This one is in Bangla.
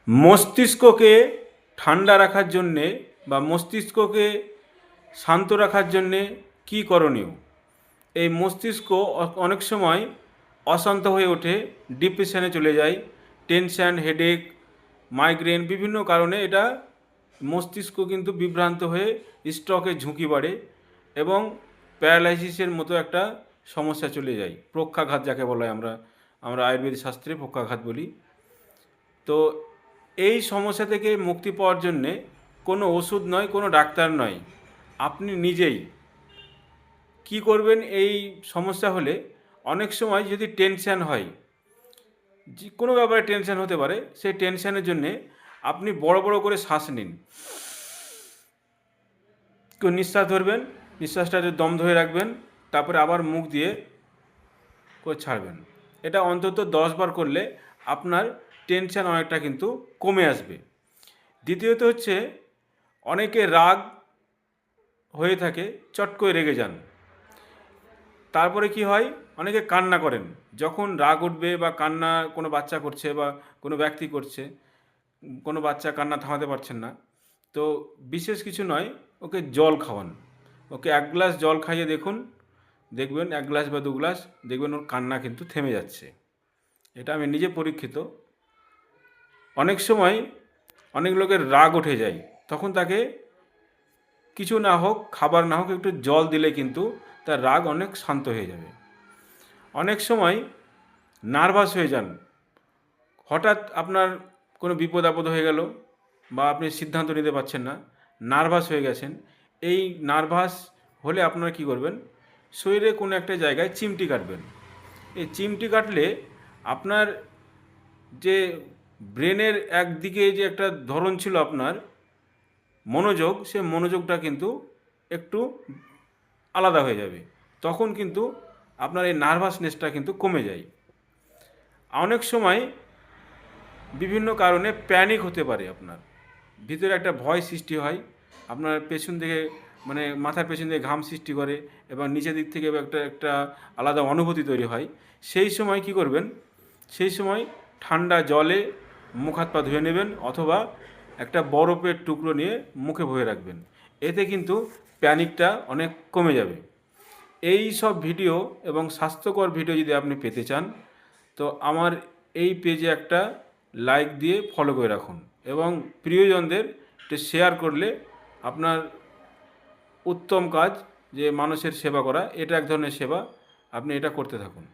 মস্তিষ্ককে ঠান্ডা রাখার জন্যে বা মস্তিষ্ককে শান্ত রাখার জন্যে কী করণীয়? এই মস্তিষ্ক অনেক সময় অশান্ত হয়ে ওঠে, ডিপ্রেশনে চলে যায়, টেনশন, হেডেক, মাইগ্রেন বিভিন্ন কারণে এটা মস্তিষ্ক কিন্তু বিভ্রান্ত হয়ে স্ট্রোকের ঝুঁকি বাড়ে এবং প্যারালাইসিসের মতো একটা সমস্যা চলে যায়। পক্ষাঘাত যাকে বলা হয়, আমরা আয়ুর্বেদ শাস্ত্রে পক্ষাঘাত বলি। তো এই সমস্যা থেকে মুক্তি পাওয়ার জন্যে কোনো ওষুধ নয়, কোনো ডাক্তার নয়, আপনি নিজেই কি করবেন? এই সমস্যা হলে অনেক সময় যদি টেনশন হয়, যে কোনো ব্যাপারে টেনশন হতে পারে, সেই টেনশনের জন্যে আপনি বড় বড় করে শ্বাস নিন। কেউ নিঃশ্বাস ধরবেন, নিঃশ্বাসটা দম ধরে রাখবেন, তারপরে আবার মুখ দিয়ে করে ছাড়বেন। এটা অন্তত 10 বার করলে আপনার টেনশন অনেকটা কিন্তু কমে আসবে। দ্বিতীয়ত হচ্ছে, অনেকে রাগ হয়ে থাকে, চট করে রেগে যান। তারপরে কি হয়, অনেকে কান্না করেন। যখন রাগ উঠবে বা কান্না কোনো বাচ্চা করছে বা কোনো ব্যক্তি করছে, কোনো বাচ্চা কান্না থামাতে পারছেন না, তো বিশেষ কিছু নয়, ওকে জল খাওয়ান। ওকে 1 গ্লাস জল খাইয়ে দেখবেন 1 গ্লাস বা 2 গ্লাস, দেখবেন ওর কান্না কিন্তু থেমে যাচ্ছে। এটা আমি নিজে পরীক্ষিত। অনেক সময় অনেক লোকের রাগ উঠে যায়, তখন তাকে কিছু না হোক, খাবার না হোক, একটু জল দিলে কিন্তু তার রাগ অনেক শান্ত হয়ে যাবে। অনেক সময় নার্ভাস হয়ে যান, হঠাৎ আপনার কোনো বিপদ আপদ হয়ে গেল বা আপনি সিদ্ধান্ত নিতে পারছেন না, নার্ভাস হয়ে গেছেন। এই নার্ভাস হলে আপনারা কী করবেন? শরীরে কোনো একটা জায়গায় চিমটি কাটবেন। এই চিমটি কাটলে আপনার যে ব্রেনের একদিকে যে একটা ধরন ছিল আপনার মনোযোগ, সে মনোযোগটা কিন্তু একটু আলাদা হয়ে যাবে। তখন কিন্তু আপনার এই নার্ভাসনেসটা কিন্তু কমে যায়। অনেক সময় বিভিন্ন কারণে প্যানিক হতে পারে, আপনার ভিতরে একটা ভয় সৃষ্টি হয়, আপনার পেছন থেকে মানে মাথার পেছন থেকে ঘাম সৃষ্টি করে এবং নিচের দিক থেকে একটা একটা আলাদা অনুভূতি তৈরি হয়। সেই সময় কি করবেন? সেই সময় ঠান্ডা জলে মুখ হাত পা ধুয়ে নেবেন, অথবা একটা বরফের টুকরো নিয়ে মুখে ভরে রাখবেন। এতে কিন্তু প্যানিকটা অনেক কমে যাবে। এই সব ভিডিও এবং স্বাস্থ্যকর ভিডিও যদি আপনি পেতে চান, তো আমার এই পেজে একটা লাইক দিয়ে ফলো করে রাখুন এবং প্রিয়জনদের একটু শেয়ার করলে আপনার উত্তম কাজ, যে মানুষের সেবা করা, এটা এক ধরনের সেবা, আপনি এটা করতে থাকুন।